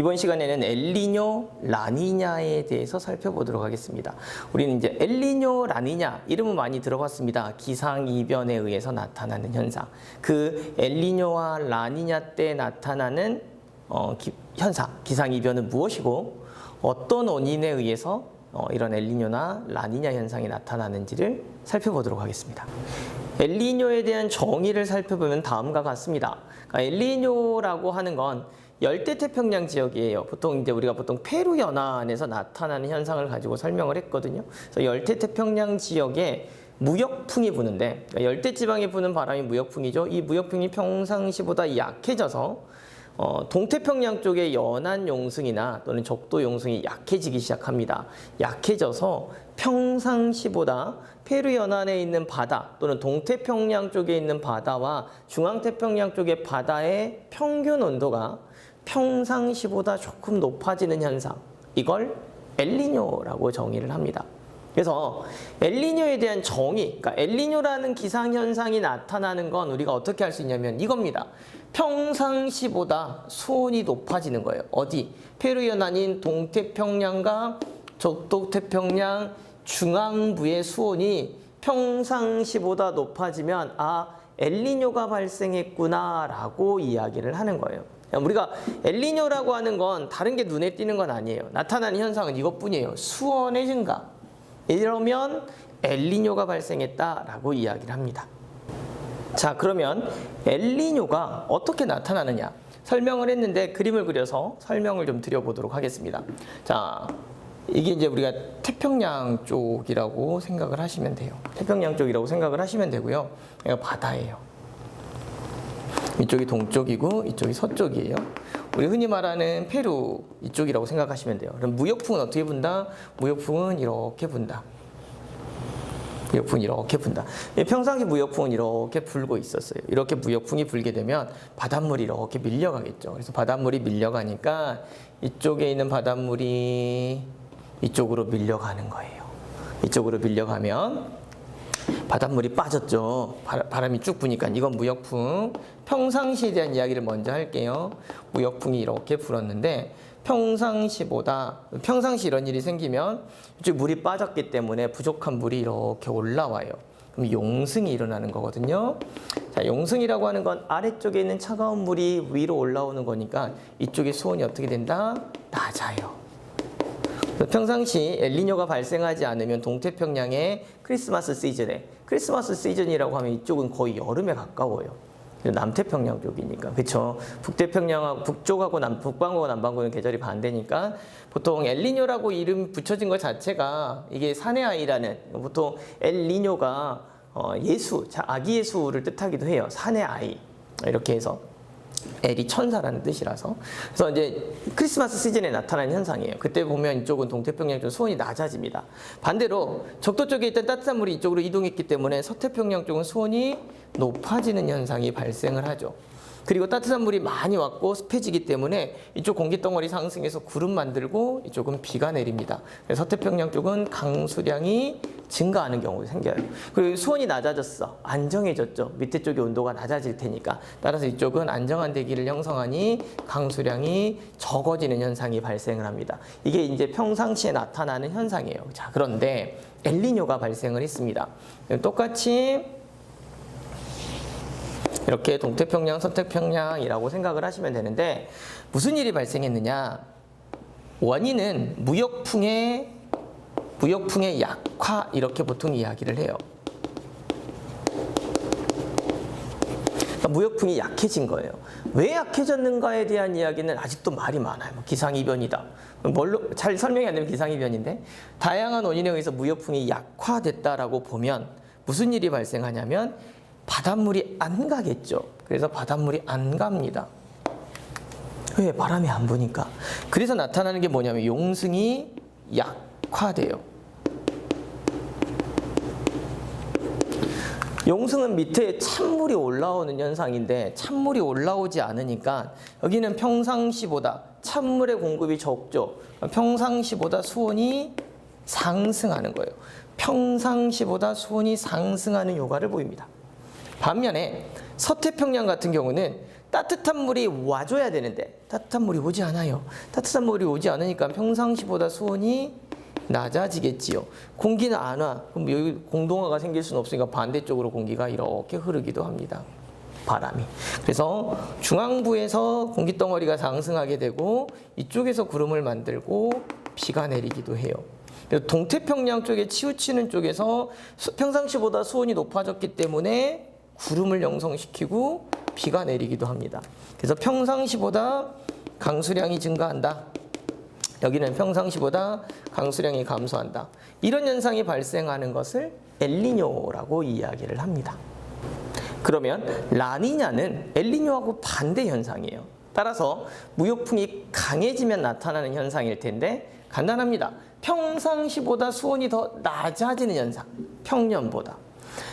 이번 시간에는 엘니뇨, 라니냐에 대해서 살펴보도록 하겠습니다. 우리는 이제 엘니뇨, 라니냐 이름은 많이 들어봤습니다. 기상이변에 의해서 나타나는 현상. 그 엘니뇨와 라니냐 때 나타나는 현상, 기상이변은 무엇이고 어떤 원인에 의해서 이런 엘니뇨나 라니냐 현상이 나타나는지를 살펴보도록 하겠습니다. 엘니뇨에 대한 정의를 살펴보면 다음과 같습니다. 그러니까 엘니뇨라고 하는 건 열대태평양 지역이에요. 보통 우리가 페루 연안에서 나타나는 현상을 가지고 설명을 했거든요. 그래서 열대태평양 지역에 무역풍이 부는데, 그러니까 열대지방에 부는 바람이 무역풍이죠. 이 무역풍이 평상시보다 약해져서 동태평양 쪽의 연안 용승이나 또는 적도 용승이 약해지기 시작합니다. 약해져서 평상시보다 페루 연안에 있는 바다 또는 동태평양 쪽에 있는 바다와 중앙태평양 쪽의 바다의 평균 온도가 평상시보다 조금 높아지는 현상, 이걸 엘니뇨라고 정의를 합니다. 그래서 엘니뇨에 대한 정의, 그러니까 엘니뇨라는 기상현상이 나타나는 건 우리가 어떻게 할 수 있냐면 이겁니다. 평상시보다 수온이 높아지는 거예요. 어디? 페루 연안인 동태평양과 적도태평양 중앙부의 수온이 평상시보다 높아지면 엘니뇨가 발생했구나 라고 이야기를 하는 거예요. 우리가 엘니뇨라고 하는 건 다른 게 눈에 띄는 건 아니에요. 나타나는 현상은 이것뿐이에요. 수온의 증가. 이러면 엘니뇨가 발생했다라고 이야기를 합니다. 자, 그러면 엘니뇨가 어떻게 나타나느냐 설명을 했는데 그림을 그려서 설명을 좀 드려보도록 하겠습니다. 자, 이게 이제 우리가 태평양 쪽이라고 생각을 하시면 돼요. 태평양 쪽이라고 생각을 하시면 되고요. 여기가 바다예요. 이쪽이 동쪽이고 이쪽이 서쪽이에요. 우리 흔히 말하는 페루 이쪽이라고 생각하시면 돼요. 그럼 무역풍은 어떻게 분다? 무역풍은 이렇게 분다. 무역풍은 이렇게 분다. 평상시 무역풍은 이렇게 불고 있었어요. 이렇게 무역풍이 불게 되면 바닷물이 이렇게 밀려가겠죠. 그래서 바닷물이 밀려가니까 이쪽에 있는 바닷물이 이쪽으로 밀려가는 거예요. 이쪽으로 밀려가면 바닷물이 빠졌죠. 바람이 쭉 부니까 이건 무역풍. 평상시에 대한 이야기를 먼저 할게요. 무역풍이 이렇게 불었는데 평상시 이런 일이 생기면 이쪽 물이 빠졌기 때문에 부족한 물이 이렇게 올라와요. 그럼 용승이 일어나는 거거든요. 자, 용승이라고 하는 건 아래쪽에 있는 차가운 물이 위로 올라오는 거니까 이쪽의 수온이 어떻게 된다? 낮아요. 평상시 엘니뇨가 발생하지 않으면 동태평양의 크리스마스 시즌이라고 하면 이쪽은 거의 여름에 가까워요. 남태평양 쪽이니까, 그렇죠? 북태평양하고 북쪽하고 북반구와 남반구는 계절이 반대니까 보통 엘니뇨라고 이름 붙여진 것 자체가 이게 산의 아이라는, 보통 엘니뇨가 아기 예수를 뜻하기도 해요. 산의 아이 이렇게 해서. 엘이 천사라는 뜻이라서. 그래서 이제 크리스마스 시즌에 나타나는 현상이에요. 그때 보면 이쪽은 동태평양 쪽 수온이 낮아집니다. 반대로 적도 쪽에 있던 따뜻한 물이 이쪽으로 이동했기 때문에 서태평양 쪽은 수온이 높아지는 현상이 발생을 하죠. 그리고 따뜻한 물이 많이 왔고 습해지기 때문에 이쪽 공기덩어리 상승해서 구름 만들고 이쪽은 비가 내립니다. 그래서 서태평양 쪽은 강수량이 증가하는 경우가 생겨요. 그리고 수온이 낮아졌어. 안정해졌죠. 밑에 쪽의 온도가 낮아질 테니까. 따라서 이쪽은 안정한 대기를 형성하니 강수량이 적어지는 현상이 발생을 합니다. 이게 이제 평상시에 나타나는 현상이에요. 자, 그런데 엘니뇨가 발생을 했습니다. 똑같이 이렇게 동태평양, 서태평양이라고 생각을 하시면 되는데 무슨 일이 발생했느냐? 원인은 무역풍의 약화 이렇게 보통 이야기를 해요. 그러니까 무역풍이 약해진 거예요. 왜 약해졌는가에 대한 이야기는 아직도 말이 많아요. 기상이변이다. 뭘로 잘 설명이 안 되면 기상이변인데 다양한 원인에 의해서 무역풍이 약화됐다라고 보면 무슨 일이 발생하냐면 바닷물이 안 가겠죠. 그래서 바닷물이 안 갑니다. 왜? 바람이 안 부니까. 그래서 나타나는 게 뭐냐면 용승이 약화돼요. 용승은 밑에 찬물이 올라오는 현상인데 찬물이 올라오지 않으니까 여기는 평상시보다 찬물의 공급이 적죠. 평상시보다 수온이 상승하는 거예요. 평상시보다 수온이 상승하는 효과를 보입니다. 반면에 서태평양 같은 경우는 따뜻한 물이 와줘야 되는데 따뜻한 물이 오지 않아요. 따뜻한 물이 오지 않으니까 평상시보다 수온이 낮아지겠지요. 공기는 안 와. 그럼 여기 공동화가 생길 수는 없으니까 반대쪽으로 공기가 이렇게 흐르기도 합니다. 바람이. 그래서 중앙부에서 공기덩어리가 상승하게 되고 이쪽에서 구름을 만들고 비가 내리기도 해요. 동태평양 쪽에 치우치는 쪽에서 평상시보다 수온이 높아졌기 때문에 구름을 형성시키고 비가 내리기도 합니다. 그래서 평상시보다 강수량이 증가한다. 여기는 평상시보다 강수량이 감소한다. 이런 현상이 발생하는 것을 엘니뇨라고 이야기를 합니다. 그러면 라니냐는 엘니뇨하고 반대 현상이에요. 따라서 무역풍이 강해지면 나타나는 현상일 텐데 간단합니다. 평상시보다 수온이 더 낮아지는 현상. 평년보다.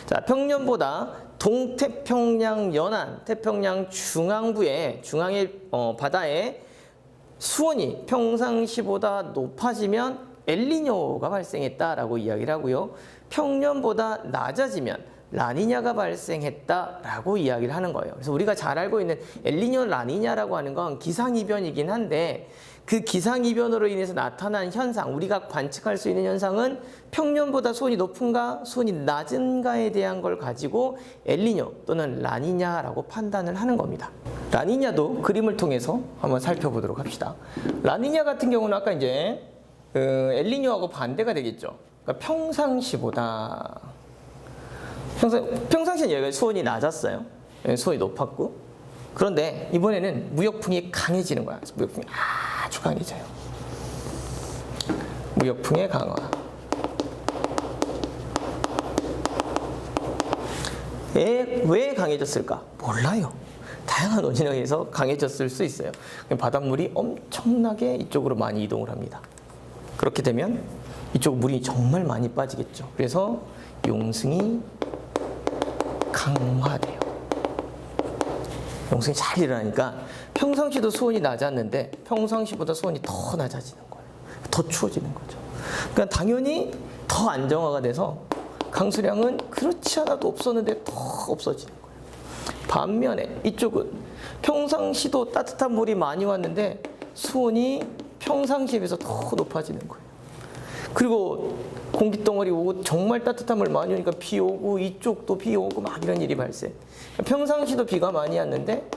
자, 평년보다 동태평양 연안, 태평양 중앙부의 중앙의 바다에 수온이 평상시보다 높아지면 엘니뇨가 발생했다라고 이야기를 하고요. 평년보다 낮아지면 라니냐가 발생했다라고 이야기를 하는 거예요. 그래서 우리가 잘 알고 있는 엘니뇨, 라니냐라고 하는 건 기상이변이긴 한데 그 기상이변으로 인해서 나타난 현상, 우리가 관측할 수 있는 현상은 평년보다 수온이 높은가, 수온이 낮은가에 대한 걸 가지고 엘니뇨 또는 라니냐라고 판단을 하는 겁니다. 라니냐도 그림을 통해서 한번 살펴보도록 합시다. 라니냐 같은 경우는 아까 이제 엘니뇨하고 반대가 되겠죠. 그러니까 평상시는 여기가 수온이 낮았어요. 수온이 높았고. 그런데 이번에는 무역풍이 강해지는 거야. 무역풍이 아주 강해져요. 무역풍의 강화. 왜 강해졌을까? 몰라요. 다양한 원인에 의해서 강해졌을 수 있어요. 바닷물이 엄청나게 이쪽으로 많이 이동을 합니다. 그렇게 되면 이쪽 물이 정말 많이 빠지겠죠. 그래서 용승이 강화돼요. 용승이 잘 일어나니까 평상시도 수온이 낮았는데 평상시보다 수온이 더 낮아지는 거예요. 더 추워지는 거죠. 그러니까 당연히 더 안정화가 돼서 강수량은 그렇지 않아도 없었는데 더 없어지는 거예요. 반면에 이쪽은 평상시도 따뜻한 물이 많이 왔는데 수온이 평상시에 비해서 더 높아지는 거예요. 그리고 공기덩어리 오고 정말 따뜻한 물 많이 오니까 비 오고 이쪽도 비 오고 막 이런 일이 발생. 평상시도 비가 많이 왔는데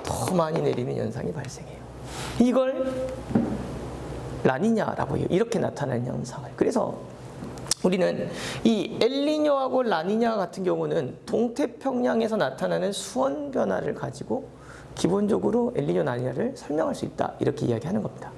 더 많이 내리는 현상이 발생해요. 이걸 라니냐라고 해요. 이렇게 나타나는 현상을. 그래서 우리는 이 엘니뇨하고 라니냐 같은 경우는 동태평양에서 나타나는 수온 변화를 가지고 기본적으로 엘니뇨, 라니냐를 설명할 수 있다. 이렇게 이야기하는 겁니다.